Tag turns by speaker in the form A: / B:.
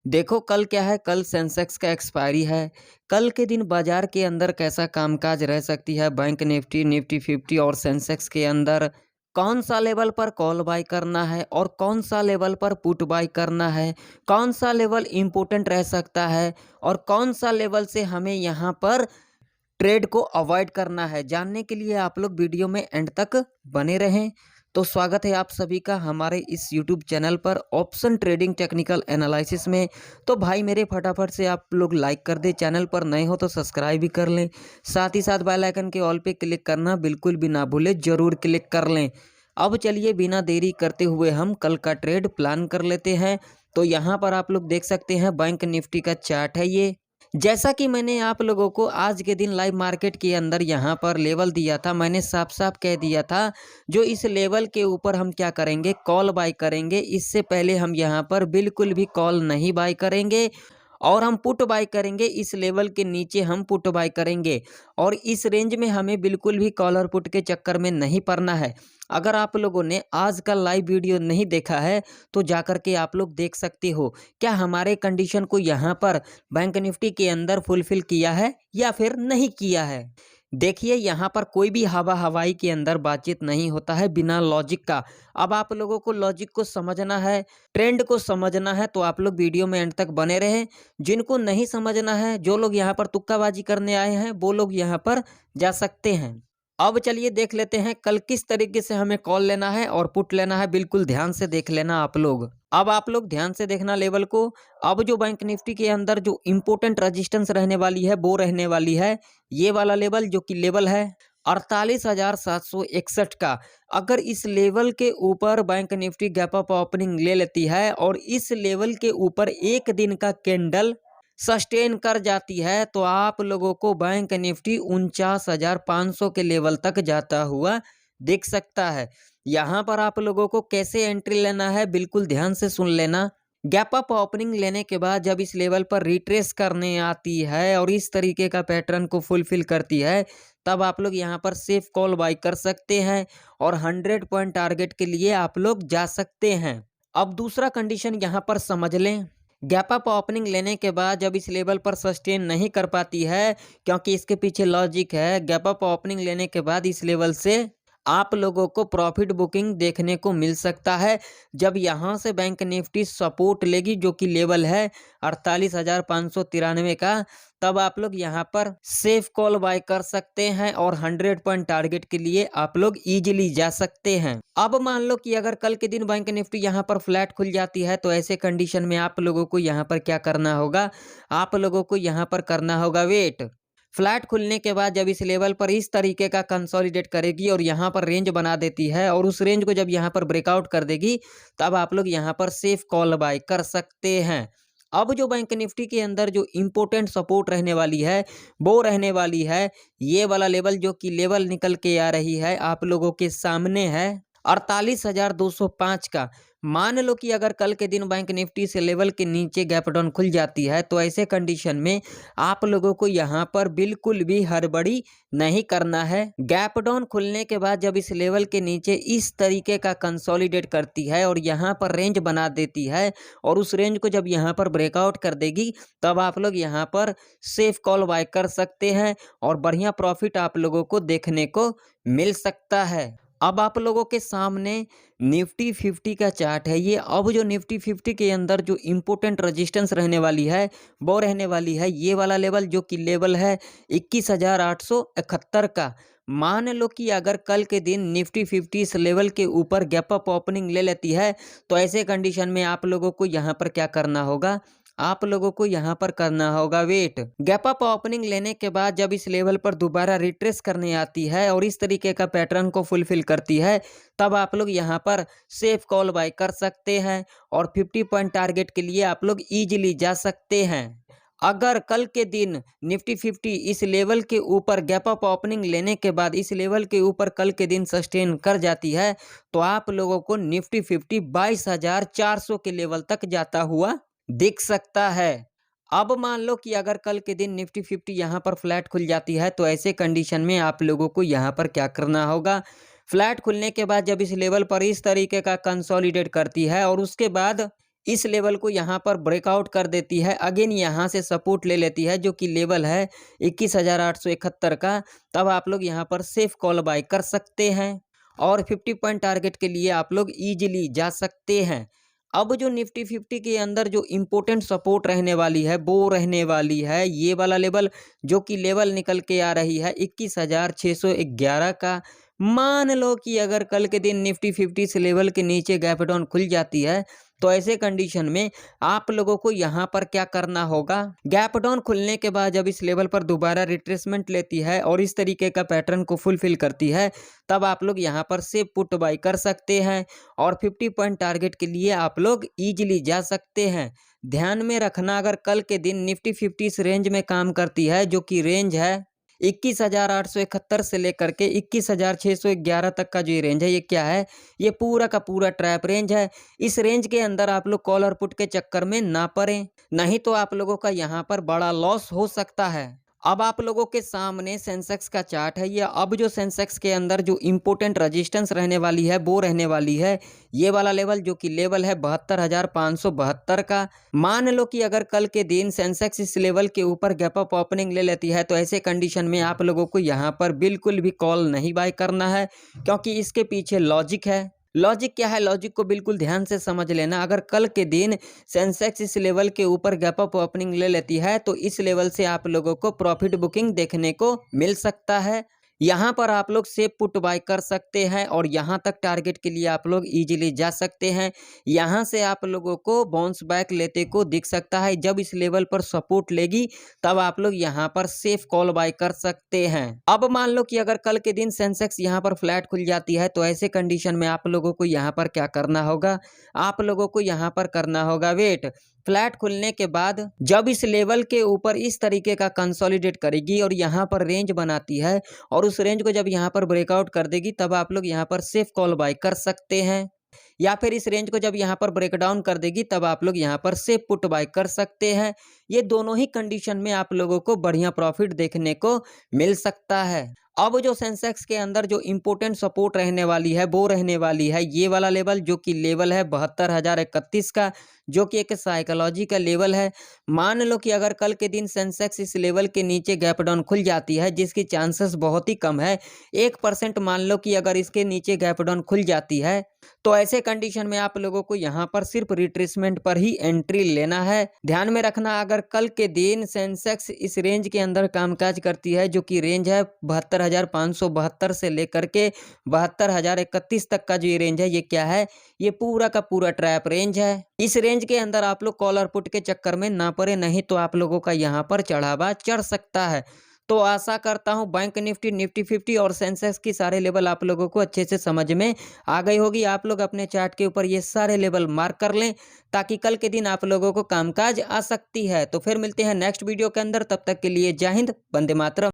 A: देखो कल क्या है, कल सेंसेक्स का एक्सपायरी है। कल के दिन बाजार के अंदर कैसा कामकाज रह सकती है, बैंक निफ्टी, निफ्टी 50 और सेंसेक्स के अंदर कौन सा लेवल पर कॉल बाय करना है और कौन सा लेवल पर पुट बाय करना है, कौन सा लेवल इम्पोर्टेंट रह सकता है और कौन सा लेवल से हमें यहाँ पर ट्रेड को अवॉइड करना है, जानने के लिए आप लोग वीडियो में एंड तक बने रहें। तो स्वागत है आप सभी का हमारे इस यूट्यूब चैनल पर ऑप्शन ट्रेडिंग टेक्निकल एनालिसिस में। तो भाई मेरे फटाफट से आप लोग लाइक कर दें, चैनल पर नए हो तो सब्सक्राइब भी कर लें, साथ ही साथ बेल आइकन के ऑल पे क्लिक करना बिल्कुल भी ना भूलें, ज़रूर क्लिक कर लें। अब चलिए बिना देरी करते हुए हम कल का ट्रेड प्लान कर लेते हैं। तो यहाँ पर आप लोग देख सकते हैं बैंक निफ्टी का चार्ट है ये। जैसा कि मैंने आप लोगों को आज के दिन लाइव मार्केट के अंदर यहाँ पर लेवल दिया था, मैंने साफ साफ कह दिया था जो इस लेवल के ऊपर हम क्या करेंगे, कॉल बाय करेंगे। इससे पहले हम यहाँ पर बिल्कुल भी कॉल नहीं बाय करेंगे और हम पुट बाय करेंगे। इस लेवल के नीचे हम पुट बाय करेंगे और इस रेंज में हमें बिल्कुल भी कॉल और पुट के चक्कर में नहीं पड़ना है। अगर आप लोगों ने आज का लाइव वीडियो नहीं देखा है तो जाकर के आप लोग देख सकते हो, क्या हमारे कंडीशन को यहाँ पर बैंक निफ्टी के अंदर फुलफिल किया है या फिर नहीं किया है। देखिए यहाँ पर कोई भी हवा हवाई के अंदर बातचीत नहीं होता है बिना लॉजिक का। अब आप लोगों को लॉजिक को समझना है, ट्रेंड को समझना है, तो आप लोग वीडियो में एंड तक बने रहें। जिनको नहीं समझना है, जो लोग यहाँ पर तुक्काबाजी करने आए हैं, वो लोग यहाँ पर जा सकते हैं। अब चलिए देख लेते हैं कल किस तरीके से हमें कॉल लेना है और पुट लेना है। बिल्कुल ध्यान से देख लेना आप लोग। अब आप लोग ध्यान से देखना लेवल को। अब जो बैंक निफ्टी के अंदर जो इम्पोर्टेंट रेजिस्टेंस रहने वाली है वो रहने वाली है ये वाला लेवल, जो कि लेवल है 48,761 का। अगर इस लेवल के ऊपर bank Nifty gap up opening ले लेती है और इस लेवल के ऊपर एक दिन का कैंडल सस्टेन कर जाती है तो आप लोगों को बैंक निफ्टी 49,500 के लेवल तक जाता हुआ दिख सकता है। यहाँ पर आप लोगों को कैसे एंट्री लेना है बिल्कुल ध्यान से सुन लेना। गैप अप ओपनिंग लेने के बाद जब इस लेवल पर रिट्रेस करने आती है और इस तरीके का पैटर्न को फुलफिल करती है, तब आप लोग यहाँ पर सेफ कॉल बाय कर सकते हैं और 100 पॉइंट टारगेट के लिए आप लोग जा सकते हैं। अब दूसरा कंडीशन यहाँ पर समझ लें। गैप अप ओपनिंग लेने के बाद जब इस लेवल पर सस्टेन नहीं कर पाती है, क्योंकि इसके पीछे लॉजिक है, गैप अप ओपनिंग लेने के बाद इस लेवल से आप लोगों को प्रॉफिट बुकिंग देखने को मिल सकता है। जब यहाँ से बैंक निफ्टी सपोर्ट लेगी, जो कि लेवल है 48,593 का, तब आप लोग यहाँ पर सेफ कॉल बाय कर सकते हैं और 100 पॉइंट टारगेट के लिए आप लोग इजीली जा सकते हैं। अब मान लो कि अगर कल के दिन बैंक निफ्टी यहाँ पर फ्लैट खुल जाती है तो ऐसे कंडीशन में आप लोगों को यहाँ पर क्या करना होगा, आप लोगों को यहाँ पर करना होगा वेट। फ्लैट खुलने के बाद जब इस लेवल पर इस तरीके का कंसोलिडेट करेगी और यहाँ पर रेंज बना देती है और उस रेंज को जब यहाँ पर ब्रेकआउट कर देगी, तब आप लोग यहाँ पर सेफ कॉल बाय कर सकते हैं। अब जो बैंक निफ्टी के अंदर जो इम्पोर्टेंट सपोर्ट रहने वाली है वो रहने वाली है ये वाला लेवल, जो कि लेवल निकल के आ रही है आप लोगों के सामने है 48,205 का। मान लो कि अगर कल के दिन बैंक निफ्टी से लेवल के नीचे गैप डाउन खुल जाती है तो ऐसे कंडीशन में आप लोगों को यहाँ पर बिल्कुल भी हड़बड़ी नहीं करना है। गैप डाउन खुलने के बाद जब इस लेवल के नीचे इस तरीके का कंसोलिडेट करती है और यहाँ पर रेंज बना देती है और उस रेंज को जब यहाँ पर ब्रेकआउट कर देगी, तब आप लोग यहाँ पर सेफ कॉल बाय कर सकते हैं और बढ़िया प्रॉफिट आप लोगों को देखने को मिल सकता है। अब आप लोगों के सामने निफ्टी 50 का चार्ट है ये। अब जो निफ्टी 50 के अंदर जो इम्पोर्टेंट रेजिस्टेंस रहने वाली है वो रहने वाली है ये वाला लेवल, जो कि लेवल है 21,871 का। मान लो कि अगर कल के दिन निफ्टी 50 इस लेवल के ऊपर गैप अप ओपनिंग ले लेती है तो ऐसे कंडीशन में आप लोगों को यहाँ पर क्या करना होगा, आप लोगों को यहाँ पर करना होगा वेट। गैप अप ओपनिंग लेने के बाद जब इस लेवल पर दोबारा रिट्रेस करने आती है और इस तरीके का पैटर्न को फुलफिल करती है, तब आप लोग यहाँ पर सेफ कॉल बाय कर सकते हैं और 50 पॉइंट टारगेट के लिए आप लोग इजीली जा सकते हैं। अगर कल के दिन निफ्टी 50 इस लेवल के ऊपर गैप अप ओपनिंग लेने के बाद इस लेवल के ऊपर कल के दिन सस्टेन कर जाती है तो आप लोगों को निफ्टी 50 22,400 के लेवल तक जाता हुआ दिख सकता है। अब मान लो कि अगर कल के दिन निफ्टी 50 यहाँ पर फ्लैट खुल जाती है तो ऐसे कंडीशन में आप लोगों को यहाँ पर क्या करना होगा, फ्लैट खुलने के बाद जब इस लेवल पर इस तरीके का कंसोलिडेट करती है और उसके बाद इस लेवल को यहाँ पर ब्रेकआउट कर देती है, अगेन यहाँ से सपोर्ट ले लेती है जो कि लेवल है 21,871 का, तब आप लोग यहाँ पर सेफ कॉल बाय कर सकते हैं और 50 पॉइंट टारगेट के लिए आप लोग ईजिली जा सकते हैं। अब जो निफ्टी 50 के अंदर जो इम्पोर्टेंट सपोर्ट रहने वाली है वो रहने वाली है ये वाला लेवल, जो कि लेवल निकल के आ रही है 21,611 का। मान लो कि अगर कल के दिन निफ्टी 50 से लेवल के नीचे गैप डाउन खुल जाती है तो ऐसे कंडीशन में आप लोगों को यहाँ पर क्या करना होगा, गैप डाउन खुलने के बाद जब इस लेवल पर दोबारा रिट्रेसमेंट लेती है और इस तरीके का पैटर्न को फुलफिल करती है, तब आप लोग यहाँ पर से पुट बाय कर सकते हैं और 50 पॉइंट टारगेट के लिए आप लोग ईजिली जा सकते हैं। ध्यान में रखना, अगर कल के दिन निफ्टी 50 इस रेंज में काम करती है जो कि रेंज है 21,871 से लेकर के 21,611 तक का जो ये रेंज है, ये क्या है, ये पूरा का पूरा ट्रैप रेंज है। इस रेंज के अंदर आप लोग कॉल और पुट के चक्कर में ना पड़ें, नहीं तो आप लोगों का यहाँ पर बड़ा लॉस हो सकता है। अब आप लोगों के सामने सेंसेक्स का चार्ट है ये। अब जो सेंसेक्स के अंदर जो इम्पोर्टेंट रेजिस्टेंस रहने वाली है वो रहने वाली है ये वाला लेवल, जो कि लेवल है 72,572 का। मान लो कि अगर कल के दिन सेंसेक्स इस लेवल के ऊपर गैप अप ओपनिंग ले लेती है तो ऐसे कंडीशन में आप लोगों को यहाँ पर बिल्कुल भी कॉल नहीं बाय करना है, क्योंकि इसके पीछे लॉजिक है। लॉजिक क्या है, लॉजिक को बिल्कुल ध्यान से समझ लेना। अगर कल के दिन सेंसेक्स इस लेवल के ऊपर गैप अप ओपनिंग ले लेती है तो इस लेवल से आप लोगों को प्रॉफिट बुकिंग देखने को मिल सकता है। यहाँ पर आप लोग सेफ पुट बाय कर सकते हैं और यहाँ तक टारगेट के लिए आप लोग इजीली जा सकते हैं। यहाँ से आप लोगों को बाउंस बैक लेते को दिख सकता है। जब इस लेवल पर सपोर्ट लेगी तब आप लोग यहाँ पर सेफ कॉल बाय कर सकते हैं। अब मान लो कि अगर कल के दिन सेंसेक्स यहाँ पर फ्लैट खुल जाती है तो ऐसे कंडीशन में आप लोगों को यहाँ पर क्या करना होगा, आप लोगों को यहाँ पर करना होगा वेट। फ्लैट खुलने के बाद जब इस लेवल के ऊपर इस तरीके का कंसोलिडेट करेगी और यहाँ पर रेंज बनाती है और उस रेंज को जब यहाँ पर ब्रेकआउट कर देगी तब आप लोग यहाँ पर सेफ कॉल बाय कर सकते हैं, या फिर इस रेंज को जब यहाँ पर ब्रेक डाउन कर देगी तब आप लोग यहाँ पर सेफ पुट बाय कर सकते हैं। ये दोनों ही कंडीशन में आप लोगों को बढ़िया प्रॉफिट देखने को मिल सकता है। अब जो सेंसेक्स के अंदर जो इम्पोर्टेंट सपोर्ट रहने वाली है वो रहने वाली है ये वाला लेवल, जो कि लेवल है 72,031 का, जो कि एक साइकोलॉजी का लेवल है। मान लो कि अगर कल के दिन सेंसेक्स इस लेवल के नीचे गैप डाउन खुल जाती है, जिसकी चांसेस बहुत ही कम है, 1% मान लो कि अगर इसके नीचे गैप डाउन खुल जाती है तो ऐसे कंडीशन में आप लोगों को यहाँ पर सिर्फ रिट्रेसमेंट पर ही एंट्री लेना है। ध्यान में रखना, अगर कल के दिन सेंसेक्स इस रेंज के अंदर कामकाज करती है जो कि रेंज है 72,572 से लेकर के 72,031 तक का जो ये रेंज है, ये क्या है, ये पूरा का पूरा ट्रैप रेंज है। इस रेंज के अंदर आप लोग कॉल और पुट के चक्कर में ना पड़े, नहीं तो आप लोगों का यहाँ पर चढ़ावा चढ़ सकता है। तो आशा करता हूं बैंक निफ्टी, निफ्टी 50 और सेंसेक्स की सारे लेवल आप लोगों को अच्छे से समझ में आ गई होगी। आप लोग अपने चार्ट के ऊपर ये सारे लेवल मार्क कर लें ताकि कल के दिन आप लोगों को कामकाज आ सकती है। तो फिर मिलते हैं नेक्स्ट वीडियो के अंदर, तब तक के लिए जय हिंद, वंदे मातरम।